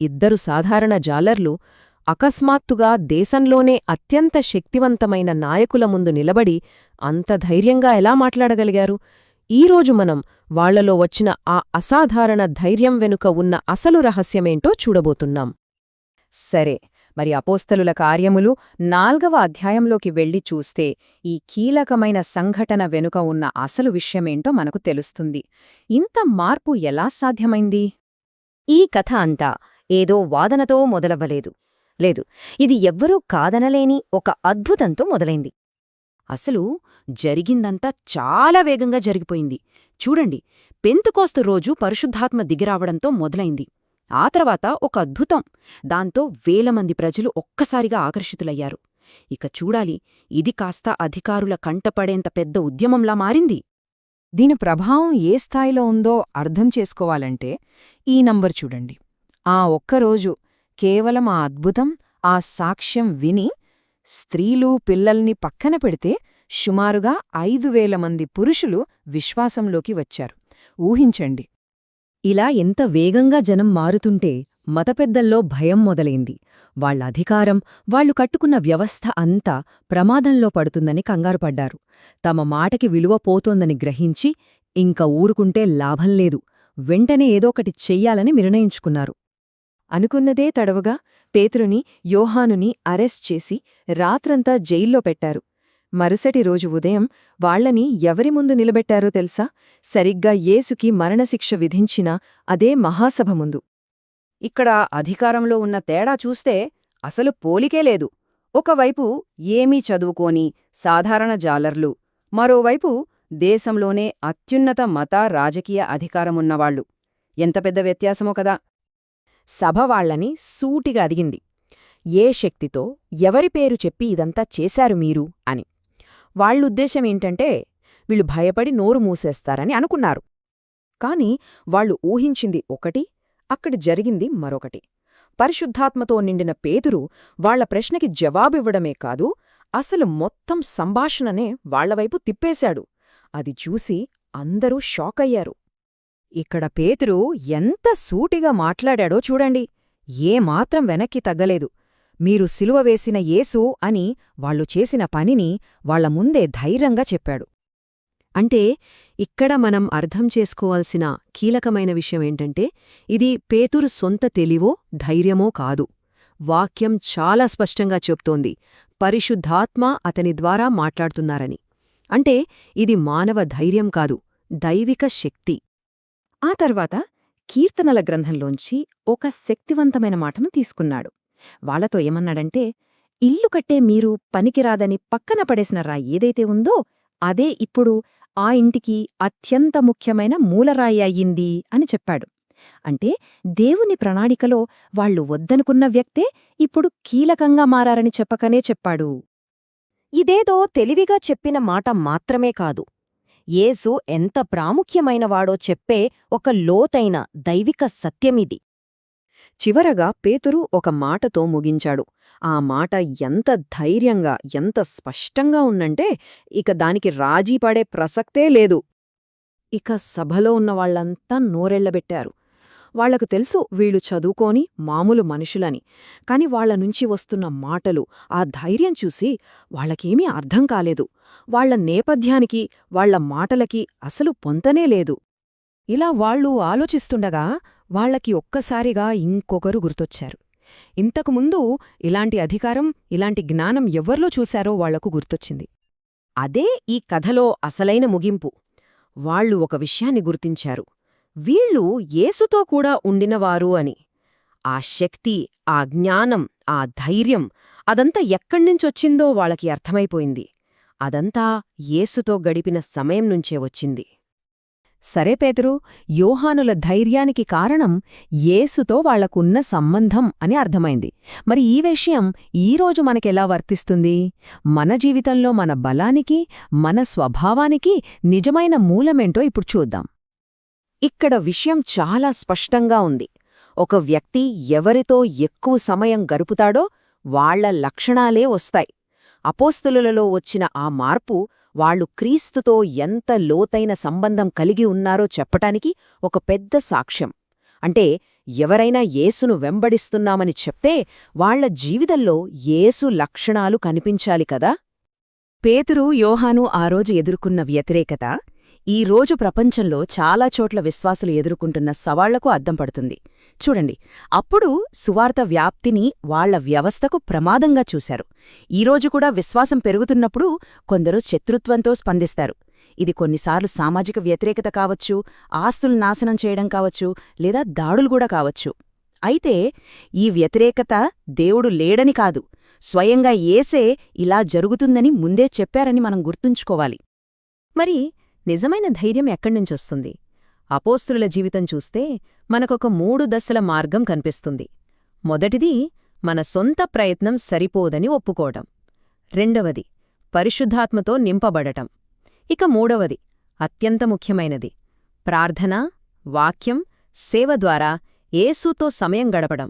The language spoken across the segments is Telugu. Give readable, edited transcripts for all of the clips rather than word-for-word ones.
ఇద్దరు సాధారణ జాలర్లు అకస్మాత్తుగా దేశంలోనే అత్యంత శక్తివంతమైన నాయకుల ముందు నిలబడి అంత ధైర్యంగా ఎలా మాట్లాడగలిగారు? ఈరోజు మనం వాళ్లలో వచ్చిన ఆ అసాధారణ ధైర్యం వెనుక ఉన్న అసలు రహస్యమేంటో చూడబోతున్నాం. సరే, మరి అపోస్తలుల కార్యములు 4వ అధ్యాయంలోకి వెళ్లి చూస్తే ఈ కీలకమైన సంఘటన వెనుక ఉన్న అసలు విషయమేంటో మనకు తెలుస్తుంది. ఇంత మార్పు ఎలా సాధ్యమైంది? ఈ కథ అంతా ఏదో వాదనతో మొదలవ్వలేదు. లేదు, ఇది ఎవ్వరూ కాదనలేని ఒక అద్భుతంతో మొదలైంది. అసలు జరిగిందంతా చాలా వేగంగా జరిగిపోయింది. చూడండి, పెంతుకోస్తు రోజు పరిశుద్ధాత్మ దిగిరావడంతో మొదలైంది. ఆ తర్వాత ఒక అద్భుతం. దాంతో వేలమంది ప్రజలు ఒక్కసారిగా ఆకర్షితులయ్యారు. ఇక చూడాలి, ఇది కాస్త అధికారుల కంటపడేంత పెద్ద ఉద్యమంలా మారింది. దీని ప్రభావం ఏ స్థాయిలో ఉందో అర్థం చేసుకోవాలంటే ఈ నంబర్ చూడండి. ఆ ఒక్కరోజు కేవలం ఆ అద్భుతం, ఆ సాక్ష్యం విని స్త్రీలు, పిల్లల్ని పక్కన పెడితే సుమారుగా 5,000 మంది పురుషులు విశ్వాసంలోకి వచ్చారు. ఊహించండి. ఇలా ఎంత వేగంగా జనం మారుతుంటే మతపెద్దల్లో భయం మొదలైంది. వాళ్ల అధికారం, వాళ్లు కట్టుకున్న వ్యవస్థ అంతా ప్రమాదంలో పడుతుందని కంగారుపడ్డారు. తమ మాటకి విలువ పోతోందని గ్రహించి ఇంక ఊరుకుంటే లాభంలేదు, వెంటనే ఏదోకటి చెయ్యాలని నిర్ణయించుకున్నారు. అనుకున్నదే తడవుగా పేతురుని, యోహానుని అరెస్ట్ చేసి రాత్రంతా జైల్లో పెట్టారు. మరుసటి రోజు ఉదయం వాళ్లని ఎవరి ముందు నిలబెట్టారో తెలుసా? సరిగ్గా యేసుకి మరణశిక్ష విధించిన అదే మహాసభ ముందు. ఇక్కడ అధికారంలో ఉన్న తేడా చూస్తే అసలు పోలికే లేదు. ఒకవైపు ఏమీ చదువుకోని సాధారణ జాలర్లు, మరోవైపు దేశంలోనే అత్యున్నత మత, రాజకీయ అధికారమున్నవాళ్లు. ఎంత పెద్ద వ్యత్యాసమో కదా! సభ వాళ్లని సూటిగా అడిగింది, ఏ శక్తితో, ఎవరి పేరు చెప్పి ఇదంతా చేశారు మీరు అని. వాళ్ళుద్దేశమేంటంటే వీళ్ళు భయపడి నోరు మూసేస్తారని అనుకున్నారు. కాని వాళ్లు ఊహించింది ఒకటి, అక్కడ జరిగింది మరొకటి. పరిశుద్ధాత్మతో నిండిన పేతురు వాళ్ల ప్రశ్నకి జవాబివ్వడమే కాదు, అసలు మొత్తం సంభాషణనే వాళ్లవైపు తిప్పేశాడు. అది చూసి అందరూ షాకయ్యారు. ఇక్కడ పేతురు ఎంత సూటిగా మాట్లాడాడో చూడండి. ఏమాత్రం వెనక్కి తగ్గలేదు. మీరు సిలువ వేసిన యేసు అని వాళ్లు చేసిన పనిని వాళ్ల ముందే ధైర్యంగా చెప్పాడు. అంటే ఇక్కడ మనం అర్థం చేసుకోవాల్సిన కీలకమైన విషయమేంటంటే ఇది పేతురు సొంత తెలివో, ధైర్యమో కాదు. వాక్యం చాలా స్పష్టంగా చెప్తోంది, పరిశుద్ధాత్మ అతని ద్వారా మాట్లాడుతున్నారని. అంటే ఇది మానవ ధైర్యం కాదు, దైవిక శక్తి. ఆ తర్వాత కీర్తనల గ్రంథంలోంచి ఒక శక్తివంతమైన మాటను తీసుకున్నాడు. వాళ్లతో ఏమన్నాడంటే, ఇల్లు కట్టే మీరు పనికిరాదని పక్కన పడేసిన రాయి ఏదైతే ఉందో అదే ఇప్పుడు ఆ ఇంటికి అత్యంత ముఖ్యమైన మూలరాయి అయ్యింది అని చెప్పాడు. అంటే దేవుని ప్రణాళికలో వాళ్లు వద్దనుకున్న వ్యక్తే ఇప్పుడు కీలకంగా మారారని చెప్పకనే చెప్పాడు. ఇదేదో తెలివిగా చెప్పిన మాట మాత్రమే కాదు, యేసు ఎంత ప్రాముఖ్యమైనవాడో చెప్పే ఒక లోతైన దైవిక సత్యమిది. చివరగా పేతురు ఒక మాటతో ముగించాడు. ఆ మాట ఎంత ధైర్యంగా, ఎంత స్పష్టంగా ఉందంటే ఇక దానికి రాజీపడే ప్రసక్తే లేదు. ఇక సభలో ఉన్నవాళ్లంతా నోరెళ్లబెట్టారు. వాళ్లకు తెలుసు వీళ్ళు చదువుకోని మామూలు మనుషులని. కాని వాళ్లనుంచి వస్తున్న మాటలు, ఆ ధైర్యం చూసి వాళ్లకేమీ అర్థం కాలేదు. వాళ్ల నేపథ్యానికి, వాళ్ల మాటలకి అసలు పొంతనే లేదు. ఇలా వాళ్ళు ఆలోచిస్తుండగా వాళ్లకి ఒక్కసారిగా ఇంకొకరు గుర్తొచ్చారు. ఇంతకుముందు ఇలాంటి అధికారం, ఇలాంటి జ్ఞానం ఎవ్వర్లో చూశారో వాళ్లకు గుర్తొచ్చింది. అదే ఈ కథలో అసలైన ముగింపు. వాళ్లు ఒక విషయాన్ని గుర్తించారు, వీళ్ళు యేసుతో కూడా ఉండినవారు అని. ఆ శక్తి, ఆ జ్ఞానం, ఆ ధైర్యం అదంతా ఎక్కడ్నుంచొచ్చిందో వాళ్లకి అర్థమైపోయింది. అదంతా యేసుతో గడిపిన సమయం నుంచే వచ్చింది. సరే పేతురు, యోహానుల ధైర్యానికి కారణం యేసుతో వాళ్లకున్న సంబంధం అని అర్థమైంది. మరి ఈ విషయం ఈరోజు మనకెలా వర్తిస్తుంది? మన జీవితంలో మన బలానికి, మన స్వభావానికి నిజమైన మూలమేంటో ఇప్పుడు చూద్దాం. ఇక్కడ విషయం చాలా స్పష్టంగా ఉంది. ఒక వ్యక్తి ఎవరితో ఎక్కువ సమయం గడుపుతాడో వాళ్ల లక్షణాలే వస్తాయి. అపోస్తలులలో వచ్చిన ఆ మార్పు వాళ్లు క్రీస్తుతో ఎంత లోతైన సంబంధం కలిగి ఉన్నారో చెప్పటానికి ఒక పెద్ద సాక్ష్యం. అంటే ఎవరైనా యేసును వెంబడిస్తున్నామని చెప్తే వాళ్ల జీవితంలో యేసు లక్షణాలు కనిపించాలి కదా. పేతురు, యోహాను ఆ రోజు ఎదుర్కొన్న వ్యతిరేకత ఈ రోజు ప్రపంచంలో చాలా చోట్ల విశ్వాసులు ఎదుర్కొంటున్న సవాళ్లకు అద్దం పడుతుంది. చూడండి, అప్పుడు సువార్త వ్యాప్తిని వాళ్ల వ్యవస్థకు ప్రమాదంగా చూశారు. ఈరోజు కూడా విశ్వాసం పెరుగుతున్నప్పుడు కొందరు శత్రుత్వంతో స్పందిస్తారు. ఇది కొన్నిసార్లు సామాజిక వ్యతిరేకత కావచ్చు, ఆస్తులు నాశనం చేయడం కావచ్చు, లేదా దాడులు కూడా కావచ్చు. అయితే ఈ వ్యతిరేకత దేవుడు లేడని కాదు, స్వయంగా యేసే ఇలా జరుగుతుందని ముందే చెప్పారని మనం గుర్తుంచుకోవాలి. మరి నిజమైన ధైర్యం ఎక్కడ్నుంచొస్తుంది? అపోస్తలుల జీవితం చూస్తే మనకొక 3 దశల మార్గం కనిపిస్తుంది. మొదటిది మన సొంత ప్రయత్నం సరిపోదని ఒప్పుకోవడం. రెండవది పరిశుద్ధాత్మతో నింపబడటం. ఇక మూడవది అత్యంత ముఖ్యమైనది ప్రార్థన, వాక్యం, సేవ ద్వారా యేసుతో సమయం గడపడం.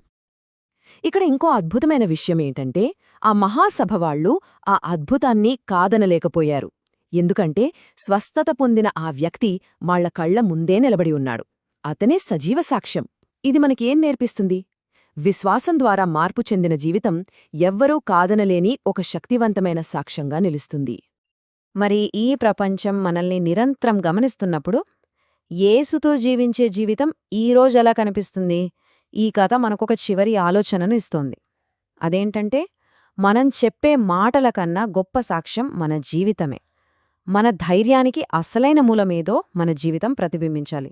ఇక్కడ ఇంకో అద్భుతమైన విషయమేంటంటే ఆ మహాసభ వాళ్ళు ఆ అద్భుతాన్ని కాదనలేకపోయారు. ఎందుకంటే స్వస్థత పొందిన ఆ వ్యక్తి వాళ్ల కళ్ల ముందే నిలబడి ఉన్నాడు. అతనే సజీవ సాక్ష్యం. ఇది మనకేం నేర్పిస్తుంది? విశ్వాసం ద్వారా మార్పు చెందిన జీవితం ఎవ్వరూ కాదనలేని ఒక శక్తివంతమైన సాక్ష్యంగా నిలుస్తుంది. మరి ఈ ప్రపంచం మనల్ని నిరంతరం గమనిస్తున్నప్పుడు యేసుతో జీవించే జీవితం ఈరోజెలా కనిపిస్తుంది? ఈ కథ మనకొక చివరి ఆలోచనను ఇస్తోంది. అదేంటంటే, మనం చెప్పే మాటల కన్నా గొప్ప సాక్ష్యం మన జీవితమే. మన ధైర్యానికి అసలైన మూలమేదో మన జీవితం ప్రతిబింబించాలి.